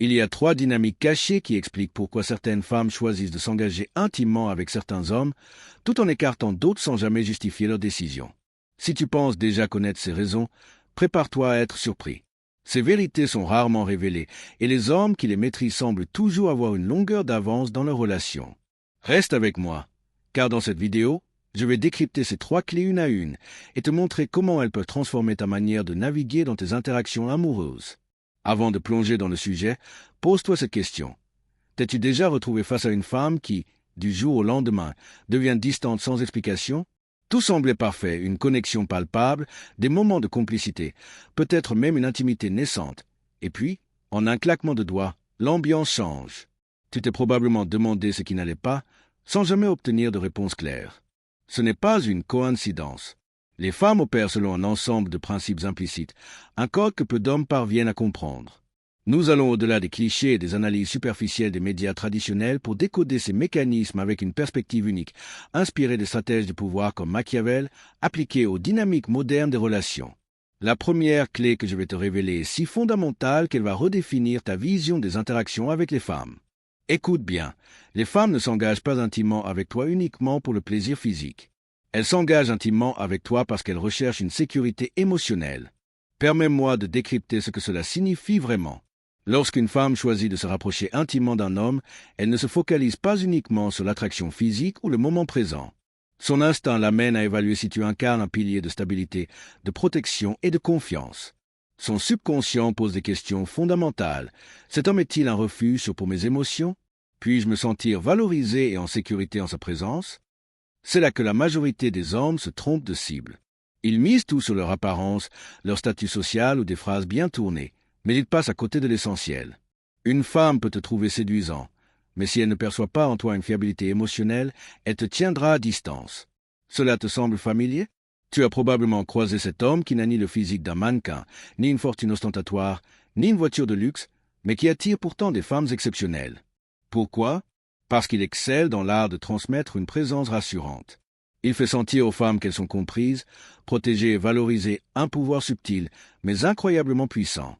Il y a 3 dynamiques cachées qui expliquent pourquoi certaines femmes choisissent de s'engager intimement avec certains hommes, tout en écartant d'autres sans jamais justifier leur décision. Si tu penses déjà connaître ces raisons, prépare-toi à être surpris. Ces vérités sont rarement révélées, et les hommes qui les maîtrisent semblent toujours avoir une longueur d'avance dans leur relation. Reste avec moi, car dans cette vidéo, je vais décrypter ces 3 clés une à une et te montrer comment elles peuvent transformer ta manière de naviguer dans tes interactions amoureuses. Avant de plonger dans le sujet, pose-toi cette question. T'es-tu déjà retrouvé face à une femme qui, du jour au lendemain, devient distante sans explication? Tout semblait parfait, une connexion palpable, des moments de complicité, peut-être même une intimité naissante. Et puis, en un claquement de doigts, l'ambiance change. Tu t'es probablement demandé ce qui n'allait pas, sans jamais obtenir de réponse claire. Ce n'est pas une coïncidence. Les femmes opèrent selon un ensemble de principes implicites, un code que peu d'hommes parviennent à comprendre. Nous allons au-delà des clichés et des analyses superficielles des médias traditionnels pour décoder ces mécanismes avec une perspective unique, inspirée des stratèges de pouvoir comme Machiavel, appliquées aux dynamiques modernes des relations. La première clé que je vais te révéler est si fondamentale qu'elle va redéfinir ta vision des interactions avec les femmes. Écoute bien, les femmes ne s'engagent pas intimement avec toi uniquement pour le plaisir physique. Elles s'engagent intimement avec toi parce qu'elles recherchent une sécurité émotionnelle. Permets-moi de décrypter ce que cela signifie vraiment. Lorsqu'une femme choisit de se rapprocher intimement d'un homme, elle ne se focalise pas uniquement sur l'attraction physique ou le moment présent. Son instinct l'amène à évaluer si tu incarnes un pilier de stabilité, de protection et de confiance. Son subconscient pose des questions fondamentales. Cet homme est-il un refuge pour mes émotions? Puis-je me sentir valorisé et en sécurité en sa présence? C'est là que la majorité des hommes se trompent de cible. Ils misent tout sur leur apparence, leur statut social ou des phrases bien tournées, mais ils passent à côté de l'essentiel. Une femme peut te trouver séduisant, mais si elle ne perçoit pas en toi une fiabilité émotionnelle, elle te tiendra à distance. Cela te semble familier? Tu as probablement croisé cet homme qui n'a ni le physique d'un mannequin, ni une fortune ostentatoire, ni une voiture de luxe, mais qui attire pourtant des femmes exceptionnelles. Pourquoi? Parce qu'il excelle dans l'art de transmettre une présence rassurante. Il fait sentir aux femmes qu'elles sont comprises, protégées et valorisées, un pouvoir subtil, mais incroyablement puissant.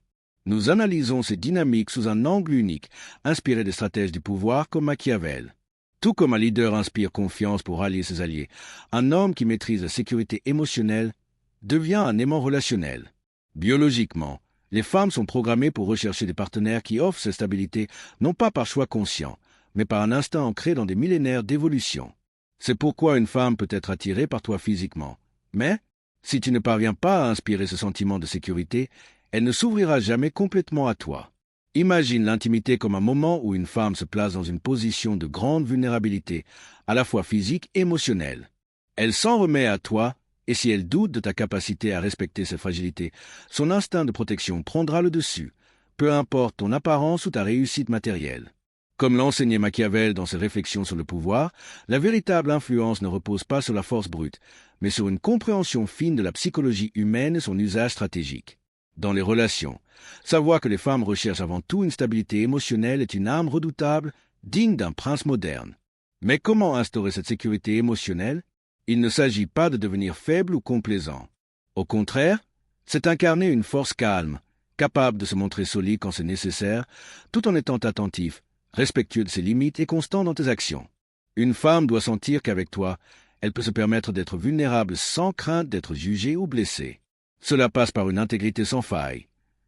Nous analysons ces dynamiques sous un angle unique, inspiré des stratèges du pouvoir comme Machiavel. Tout comme un leader inspire confiance pour rallier ses alliés, un homme qui maîtrise la sécurité émotionnelle devient un aimant relationnel. Biologiquement, les femmes sont programmées pour rechercher des partenaires qui offrent cette stabilité, non pas par choix conscient, mais par un instinct ancré dans des millénaires d'évolution. C'est pourquoi une femme peut être attirée par toi physiquement. Mais, si tu ne parviens pas à inspirer ce sentiment de sécurité, elle ne s'ouvrira jamais complètement à toi. Imagine l'intimité comme un moment où une femme se place dans une position de grande vulnérabilité, à la fois physique et émotionnelle. Elle s'en remet à toi, et si elle doute de ta capacité à respecter cette fragilité, son instinct de protection prendra le dessus, peu importe ton apparence ou ta réussite matérielle. Comme l'enseignait Machiavel dans ses réflexions sur le pouvoir, la véritable influence ne repose pas sur la force brute, mais sur une compréhension fine de la psychologie humaine et son usage stratégique. Dans les relations, savoir que les femmes recherchent avant tout une stabilité émotionnelle est une arme redoutable, digne d'un prince moderne. Mais comment instaurer cette sécurité émotionnelle? Il ne s'agit pas de devenir faible ou complaisant. Au contraire, c'est incarner une force calme, capable de se montrer solide quand c'est nécessaire, tout en étant attentif, respectueux de ses limites et constant dans tes actions. Une femme doit sentir qu'avec toi, elle peut se permettre d'être vulnérable sans crainte d'être jugée ou blessée. Cela passe par une intégrité sans faille.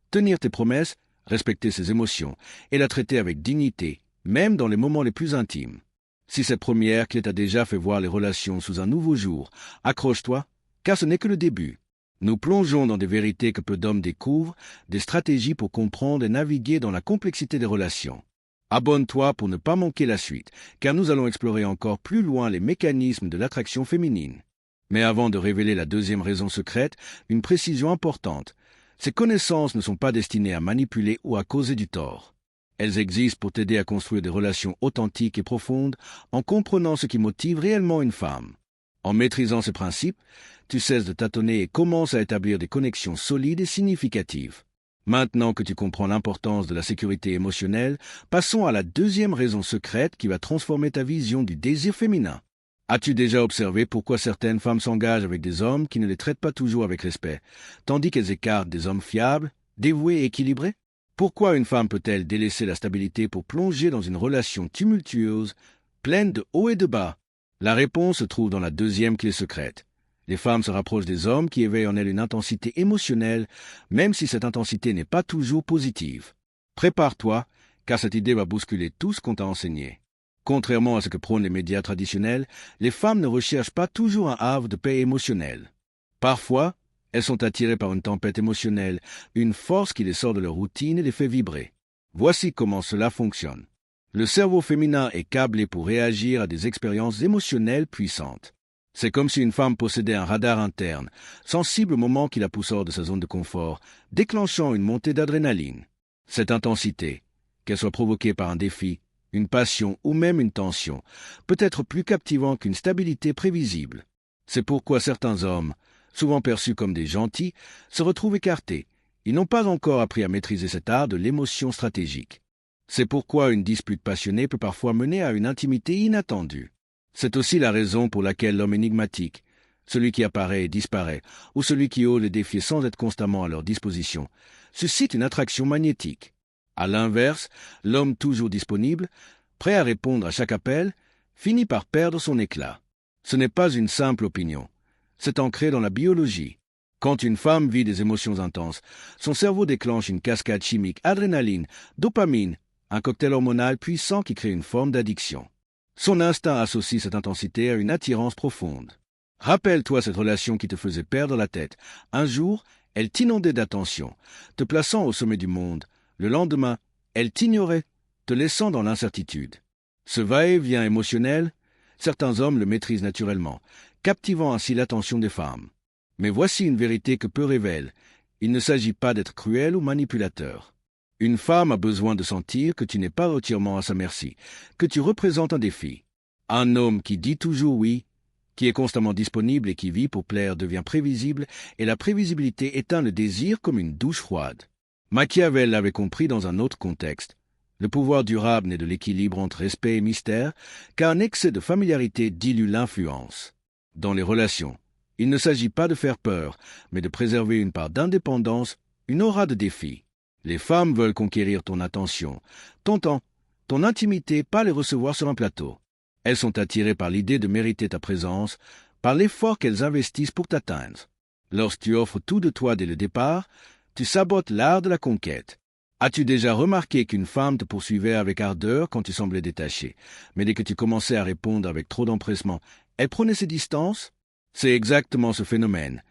Tenir tes promesses, respecter ses émotions et la traiter avec dignité, même dans les moments les plus intimes. Si cette première clé t'a déjà fait voir les relations sous un nouveau jour, accroche-toi, car ce n'est que le début. Nous plongeons dans des vérités que peu d'hommes découvrent, des stratégies pour comprendre et naviguer dans la complexité des relations. Abonne-toi pour ne pas manquer la suite, car nous allons explorer encore plus loin les mécanismes de l'attraction féminine. Mais avant de révéler la deuxième raison secrète, une précision importante. Ces connaissances ne sont pas destinées à manipuler ou à causer du tort. Elles existent pour t'aider à construire des relations authentiques et profondes en comprenant ce qui motive réellement une femme. En maîtrisant ces principes, tu cesses de tâtonner et commences à établir des connexions solides et significatives. Maintenant que tu comprends l'importance de la sécurité émotionnelle, passons à la deuxième raison secrète qui va transformer ta vision du désir féminin. As-tu déjà observé pourquoi certaines femmes s'engagent avec des hommes qui ne les traitent pas toujours avec respect, tandis qu'elles écartent des hommes fiables, dévoués et équilibrés? Pourquoi une femme peut-elle délaisser la stabilité pour plonger dans une relation tumultueuse, pleine de hauts et de bas? La réponse se trouve dans la deuxième clé secrète. Les femmes se rapprochent des hommes qui éveillent en elles une intensité émotionnelle, même si cette intensité n'est pas toujours positive. Prépare-toi, car cette idée va bousculer tout ce qu'on t'a enseigné. Contrairement à ce que prônent les médias traditionnels, les femmes ne recherchent pas toujours un havre de paix émotionnelle. Parfois, elles sont attirées par une tempête émotionnelle, une force qui les sort de leur routine et les fait vibrer. Voici comment cela fonctionne. Le cerveau féminin est câblé pour réagir à des expériences émotionnelles puissantes. C'est comme si une femme possédait un radar interne, sensible au moment qui la pousse hors de sa zone de confort, déclenchant une montée d'adrénaline. Cette intensité, qu'elle soit provoquée par un défi, une passion ou même une tension, peut être plus captivant qu'une stabilité prévisible. C'est pourquoi certains hommes, souvent perçus comme des gentils, se retrouvent écartés. Ils n'ont pas encore appris à maîtriser cet art de l'émotion stratégique. C'est pourquoi une dispute passionnée peut parfois mener à une intimité inattendue. C'est aussi la raison pour laquelle l'homme énigmatique, celui qui apparaît et disparaît, ou celui qui ose les défier sans être constamment à leur disposition, suscite une attraction magnétique. À l'inverse, l'homme toujours disponible, prêt à répondre à chaque appel, finit par perdre son éclat. Ce n'est pas une simple opinion. C'est ancré dans la biologie. Quand une femme vit des émotions intenses, son cerveau déclenche une cascade chimique, adrénaline, dopamine, un cocktail hormonal puissant qui crée une forme d'addiction. Son instinct associe cette intensité à une attirance profonde. Rappelle-toi cette relation qui te faisait perdre la tête. Un jour, elle t'inondait d'attention, te plaçant au sommet du monde. Le lendemain, elle t'ignorait, te laissant dans l'incertitude. Ce va-et-vient émotionnel, certains hommes le maîtrisent naturellement, captivant ainsi l'attention des femmes. Mais voici une vérité que peu révèlent. Il ne s'agit pas d'être cruel ou manipulateur. Une femme a besoin de sentir que tu n'es pas entièrement à sa merci, que tu représentes un défi. Un homme qui dit toujours oui, qui est constamment disponible et qui vit pour plaire devient prévisible, et la prévisibilité éteint le désir comme une douche froide. Machiavel l'avait compris dans un autre contexte. Le pouvoir durable naît de l'équilibre entre respect et mystère, car un excès de familiarité dilue l'influence. Dans les relations, il ne s'agit pas de faire peur, mais de préserver une part d'indépendance, une aura de défi. Les femmes veulent conquérir ton attention, ton temps, ton intimité, pas les recevoir sur un plateau. Elles sont attirées par l'idée de mériter ta présence, par l'effort qu'elles investissent pour t'atteindre. Lorsque tu offres tout de toi dès le départ, tu sabotes l'art de la conquête. As-tu déjà remarqué qu'une femme te poursuivait avec ardeur quand tu semblais détaché, mais dès que tu commençais à répondre avec trop d'empressement, elle prenait ses distances? C'est exactement ce phénomène.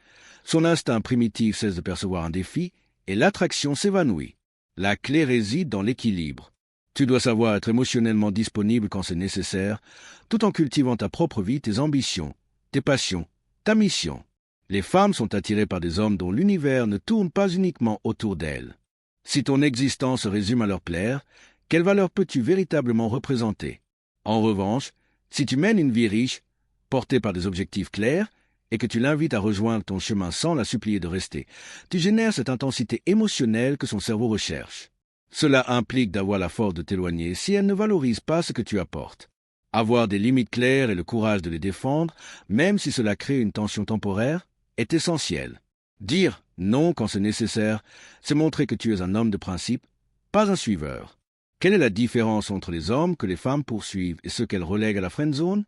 Son instinct primitif cesse de percevoir un défi, et l'attraction s'évanouit. La clé réside dans l'équilibre. Tu dois savoir être émotionnellement disponible quand c'est nécessaire, tout en cultivant ta propre vie, tes ambitions, tes passions, ta mission. Les femmes sont attirées par des hommes dont l'univers ne tourne pas uniquement autour d'elles. Si ton existence se résume à leur plaire, quelle valeur peux-tu véritablement représenter? En revanche, si tu mènes une vie riche, portée par des objectifs clairs, et que tu l'invites à rejoindre ton chemin sans la supplier de rester, tu génères cette intensité émotionnelle que son cerveau recherche. Cela implique d'avoir la force de t'éloigner si elle ne valorise pas ce que tu apportes. Avoir des limites claires et le courage de les défendre, même si cela crée une tension temporaire, est essentiel. Dire non quand c'est nécessaire, c'est montrer que tu es un homme de principe, pas un suiveur. Quelle est la différence entre les hommes que les femmes poursuivent et ceux qu'elles relèguent à la friendzone?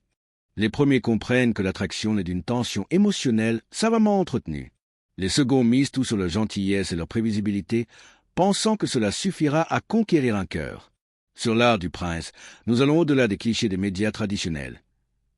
Les premiers comprennent que l'attraction naît d'une tension émotionnelle savamment entretenue. Les seconds misent tout sur leur gentillesse et leur prévisibilité, pensant que cela suffira à conquérir un cœur. Sur l'art du prince, nous allons au-delà des clichés des médias traditionnels.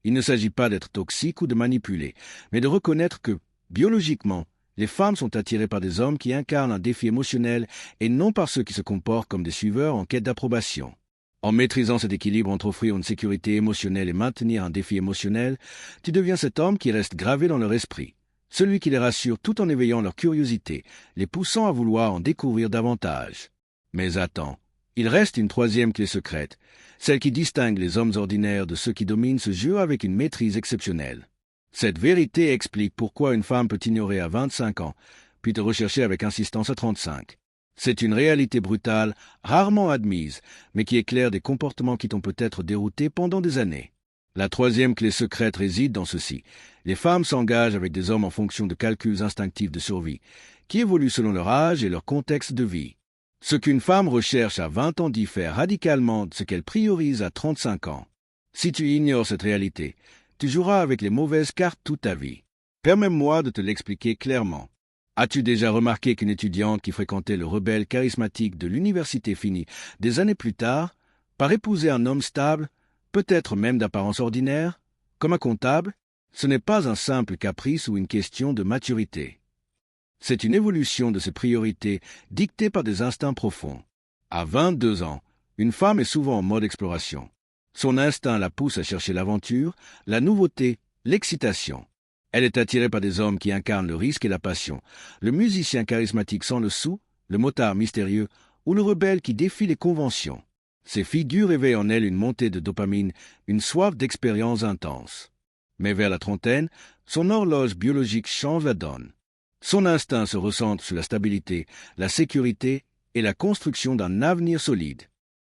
Il ne s'agit pas d'être toxique ou de manipuler, mais de reconnaître que, biologiquement, les femmes sont attirées par des hommes qui incarnent un défi émotionnel et non par ceux qui se comportent comme des suiveurs en quête d'approbation. En maîtrisant cet équilibre entre offrir une sécurité émotionnelle et maintenir un défi émotionnel, tu deviens cet homme qui reste gravé dans leur esprit, celui qui les rassure tout en éveillant leur curiosité, les poussant à vouloir en découvrir davantage. Mais attends, il reste une troisième clé secrète, celle qui distingue les hommes ordinaires de ceux qui dominent ce jeu avec une maîtrise exceptionnelle. Cette vérité explique pourquoi une femme peut t'ignorer à 25 ans, puis te rechercher avec insistance à 35. C'est une réalité brutale, rarement admise, mais qui éclaire des comportements qui t'ont peut-être dérouté pendant des années. La troisième clé secrète réside dans ceci. Les femmes s'engagent avec des hommes en fonction de calculs instinctifs de survie, qui évoluent selon leur âge et leur contexte de vie. Ce qu'une femme recherche à 20 ans diffère radicalement de ce qu'elle priorise à 35 ans. Si tu ignores cette réalité, tu joueras avec les mauvaises cartes toute ta vie. Permets-moi de te l'expliquer clairement. As-tu déjà remarqué qu'une étudiante qui fréquentait le rebelle charismatique de l'université finit, des années plus tard, par épouser un homme stable, peut-être même d'apparence ordinaire, comme un comptable? Ce n'est pas un simple caprice ou une question de maturité. C'est une évolution de ses priorités dictée par des instincts profonds. À 22 ans, une femme est souvent en mode exploration. Son instinct la pousse à chercher l'aventure, la nouveauté, l'excitation. Elle est attirée par des hommes qui incarnent le risque et la passion, le musicien charismatique sans le sou, le motard mystérieux ou le rebelle qui défie les conventions. Ces figures éveillent en elle une montée de dopamine, une soif d'expérience intense. Mais vers la trentaine, son horloge biologique change la donne. Son instinct se recentre sur la stabilité, la sécurité et la construction d'un avenir solide.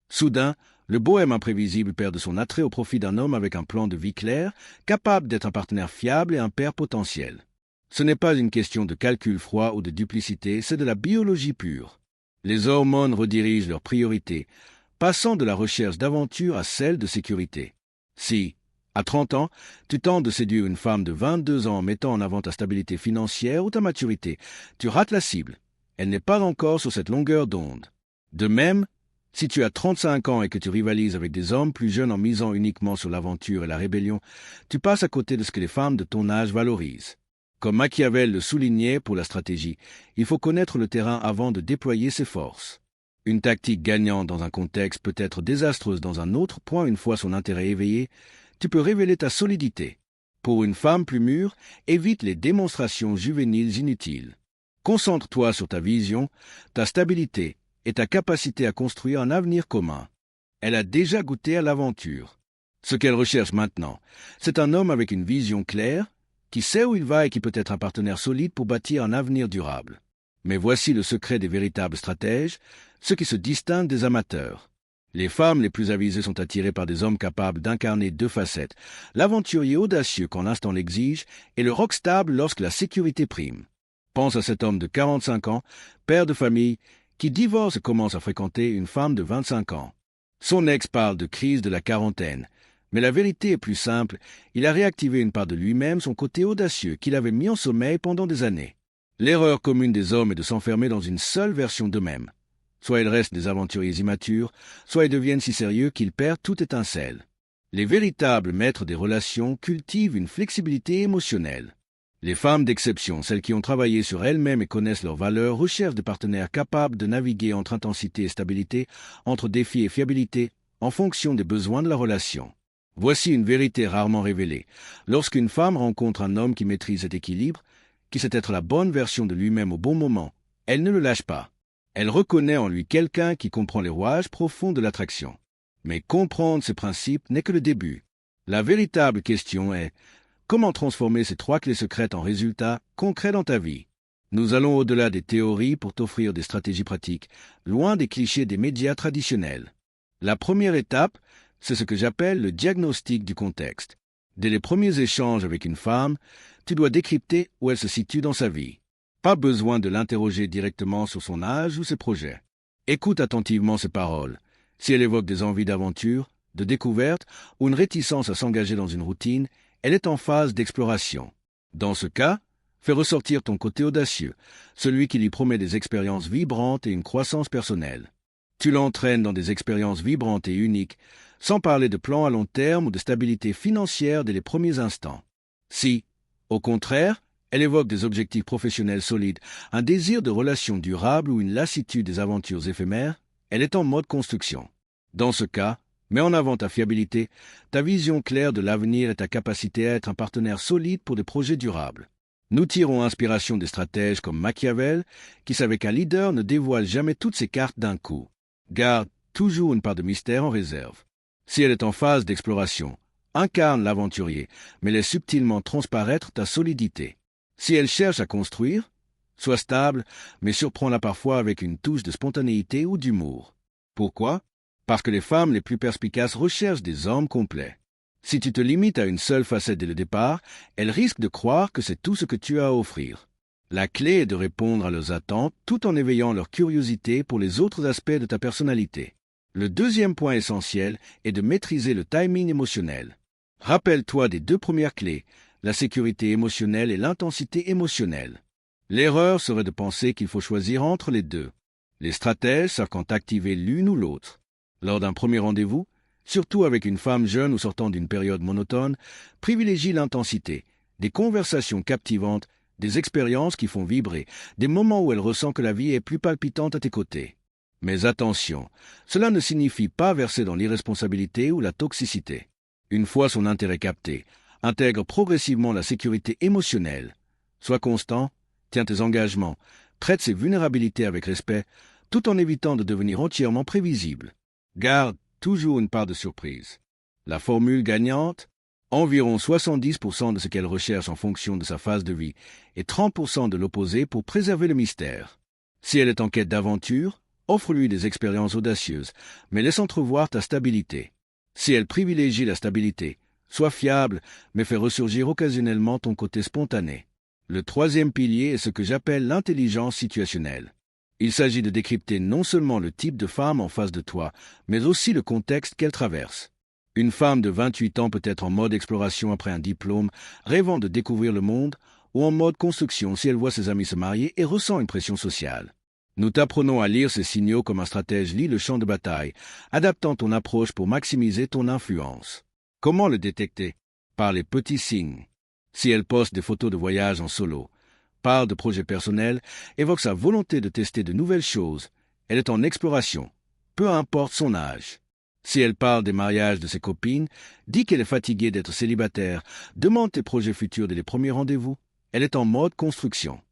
Soudain, le bohème imprévisible perd de son attrait au profit d'un homme avec un plan de vie clair, capable d'être un partenaire fiable et un père potentiel. Ce n'est pas une question de calcul froid ou de duplicité, c'est de la biologie pure. Les hormones redirigent leurs priorités, passant de la recherche d'aventure à celle de sécurité. Si, à 30 ans, tu tentes de séduire une femme de 22 ans en mettant en avant ta stabilité financière ou ta maturité, tu rates la cible. Elle n'est pas encore sur cette longueur d'onde. De même, si tu as 35 ans et que tu rivalises avec des hommes plus jeunes en misant uniquement sur l'aventure et la rébellion, tu passes à côté de ce que les femmes de ton âge valorisent. Comme Machiavel le soulignait pour la stratégie, il faut connaître le terrain avant de déployer ses forces. Une tactique gagnante dans un contexte peut être désastreuse dans un autre, point une fois son intérêt éveillé, tu peux révéler ta solidité. Pour une femme plus mûre, évite les démonstrations juvéniles inutiles. Concentre-toi sur ta vision, ta stabilité et ta capacité à construire un avenir commun. Elle a déjà goûté à l'aventure. Ce qu'elle recherche maintenant, c'est un homme avec une vision claire, qui sait où il va et qui peut être un partenaire solide pour bâtir un avenir durable. Mais voici le secret des véritables stratèges, ceux qui se distinguent des amateurs. Les femmes les plus avisées sont attirées par des hommes capables d'incarner deux facettes, l'aventurier audacieux quand l'instant l'exige et le rock stable lorsque la sécurité prime. Pense à cet homme de 45 ans, père de famille, qui divorce et commence à fréquenter une femme de 25 ans. Son ex parle de crise de la quarantaine, mais la vérité est plus simple, il a réactivé une part de lui-même, son côté audacieux qu'il avait mis en sommeil pendant des années. L'erreur commune des hommes est de s'enfermer dans une seule version d'eux-mêmes. Soit ils restent des aventuriers immatures, soit ils deviennent si sérieux qu'ils perdent toute étincelle. Les véritables maîtres des relations cultivent une flexibilité émotionnelle. Les femmes d'exception, celles qui ont travaillé sur elles-mêmes et connaissent leurs valeurs, recherchent des partenaires capables de naviguer entre intensité et stabilité, entre défi et fiabilité, en fonction des besoins de la relation. Voici une vérité rarement révélée. Lorsqu'une femme rencontre un homme qui maîtrise cet équilibre, qui sait être la bonne version de lui-même au bon moment, elle ne le lâche pas. Elle reconnaît en lui quelqu'un qui comprend les rouages profonds de l'attraction. Mais comprendre ces principes n'est que le début. La véritable question est: comment transformer ces 3 clés secrètes en résultats concrets dans ta vie? Nous allons au-delà des théories pour t'offrir des stratégies pratiques, loin des clichés des médias traditionnels. La première étape, c'est ce que j'appelle le diagnostic du contexte. Dès les premiers échanges avec une femme, tu dois décrypter où elle se situe dans sa vie. Pas besoin de l'interroger directement sur son âge ou ses projets. Écoute attentivement ses paroles. Si elle évoque des envies d'aventure, de découverte ou une réticence à s'engager dans une routine, elle est en phase d'exploration. Dans ce cas, fais ressortir ton côté audacieux, celui qui lui promet des expériences vibrantes et une croissance personnelle. Tu l'entraînes dans des expériences vibrantes et uniques, sans parler de plans à long terme ou de stabilité financière dès les premiers instants. Si, au contraire, elle évoque des objectifs professionnels solides, un désir de relations durables ou une lassitude des aventures éphémères, elle est en mode construction. Dans ce cas, mets en avant ta fiabilité, ta vision claire de l'avenir et ta capacité à être un partenaire solide pour des projets durables. Nous tirons inspiration des stratèges comme Machiavel, qui savait qu'un leader ne dévoile jamais toutes ses cartes d'un coup. Garde toujours une part de mystère en réserve. Si elle est en phase d'exploration, incarne l'aventurier, mais laisse subtilement transparaître ta solidité. Si elle cherche à construire, sois stable, mais surprends-la parfois avec une touche de spontanéité ou d'humour. Pourquoi? Parce que les femmes les plus perspicaces recherchent des hommes complets. Si tu te limites à une seule facette dès le départ, elles risquent de croire que c'est tout ce que tu as à offrir. La clé est de répondre à leurs attentes tout en éveillant leur curiosité pour les autres aspects de ta personnalité. Le deuxième point essentiel est de maîtriser le timing émotionnel. Rappelle-toi des deux premières clés, la sécurité émotionnelle et l'intensité émotionnelle. L'erreur serait de penser qu'il faut choisir entre les deux. Les stratèges savent quand activer l'une ou l'autre. Lors d'un premier rendez-vous, surtout avec une femme jeune ou sortant d'une période monotone, privilégie l'intensité, des conversations captivantes, des expériences qui font vibrer, des moments où elle ressent que la vie est plus palpitante à tes côtés. Mais attention, cela ne signifie pas verser dans l'irresponsabilité ou la toxicité. Une fois son intérêt capté, intègre progressivement la sécurité émotionnelle. Sois constant, tiens tes engagements, traite ses vulnérabilités avec respect, tout en évitant de devenir entièrement prévisible. Garde toujours une part de surprise. La formule gagnante, environ 70% de ce qu'elle recherche en fonction de sa phase de vie et 30% de l'opposé pour préserver le mystère. Si elle est en quête d'aventure, offre-lui des expériences audacieuses, mais laisse entrevoir ta stabilité. Si elle privilégie la stabilité, sois fiable, mais fais ressurgir occasionnellement ton côté spontané. Le troisième pilier est ce que j'appelle l'intelligence situationnelle. Il s'agit de décrypter non seulement le type de femme en face de toi, mais aussi le contexte qu'elle traverse. Une femme de 28 ans peut être en mode exploration après un diplôme, rêvant de découvrir le monde, ou en mode construction si elle voit ses amis se marier et ressent une pression sociale. Nous t'apprenons à lire ces signaux comme un stratège lit le champ de bataille, adaptant ton approche pour maximiser ton influence. Comment le détecter? Par les petits signes. Si elle poste des photos de voyage en solo, parle de projets personnels, évoque sa volonté de tester de nouvelles choses, elle est en exploration, peu importe son âge. Si elle parle des mariages de ses copines, dit qu'elle est fatiguée d'être célibataire, demande tes projets futurs dès les premiers rendez-vous, elle est en mode construction.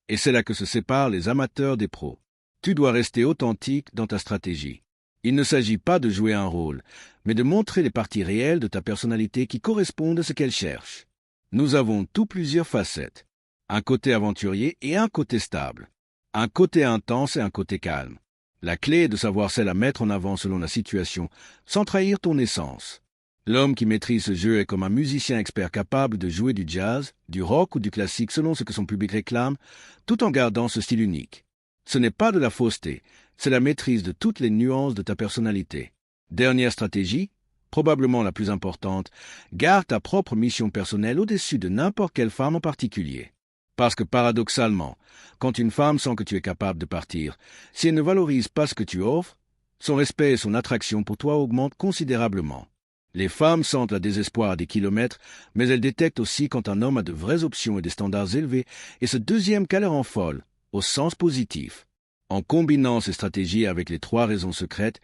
Et c'est là que se séparent les amateurs des pros. Tu dois rester authentique dans ta stratégie. Il ne s'agit pas de jouer un rôle, mais de montrer les parties réelles de ta personnalité qui correspondent à ce qu'elle cherche. Nous avons tous plusieurs facettes. Un côté aventurier et un côté stable. Un côté intense et un côté calme. La clé est de savoir celle à mettre en avant selon la situation, sans trahir ton essence. L'homme qui maîtrise ce jeu est comme un musicien expert capable de jouer du jazz, du rock ou du classique selon ce que son public réclame, tout en gardant ce style unique. Ce n'est pas de la fausseté, c'est la maîtrise de toutes les nuances de ta personnalité. Dernière stratégie, probablement la plus importante, garde ta propre mission personnelle au-dessus de n'importe quelle femme en particulier. Parce que paradoxalement, quand une femme sent que tu es capable de partir, si elle ne valorise pas ce que tu offres, son respect et son attraction pour toi augmentent considérablement. Les femmes sentent le désespoir à des kilomètres, mais elles détectent aussi quand un homme a de vraies options et des standards élevés, et ce deuxième cas les rend folles, au sens positif. En combinant ces stratégies avec les 3 raisons secrètes,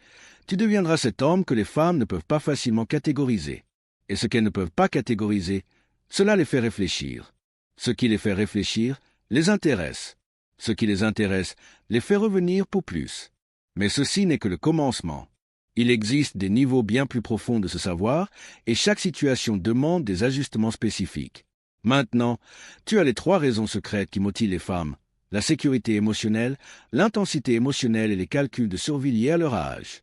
tu deviendras cet homme que les femmes ne peuvent pas facilement catégoriser. Et ce qu'elles ne peuvent pas catégoriser, cela les fait réfléchir. Ce qui les fait réfléchir les intéresse. Ce qui les intéresse les fait revenir pour plus. Mais ceci n'est que le commencement. Il existe des niveaux bien plus profonds de ce savoir et chaque situation demande des ajustements spécifiques. Maintenant, tu as les 3 raisons secrètes qui motivent les femmes. La sécurité émotionnelle, l'intensité émotionnelle et les calculs de survie liés à leur âge.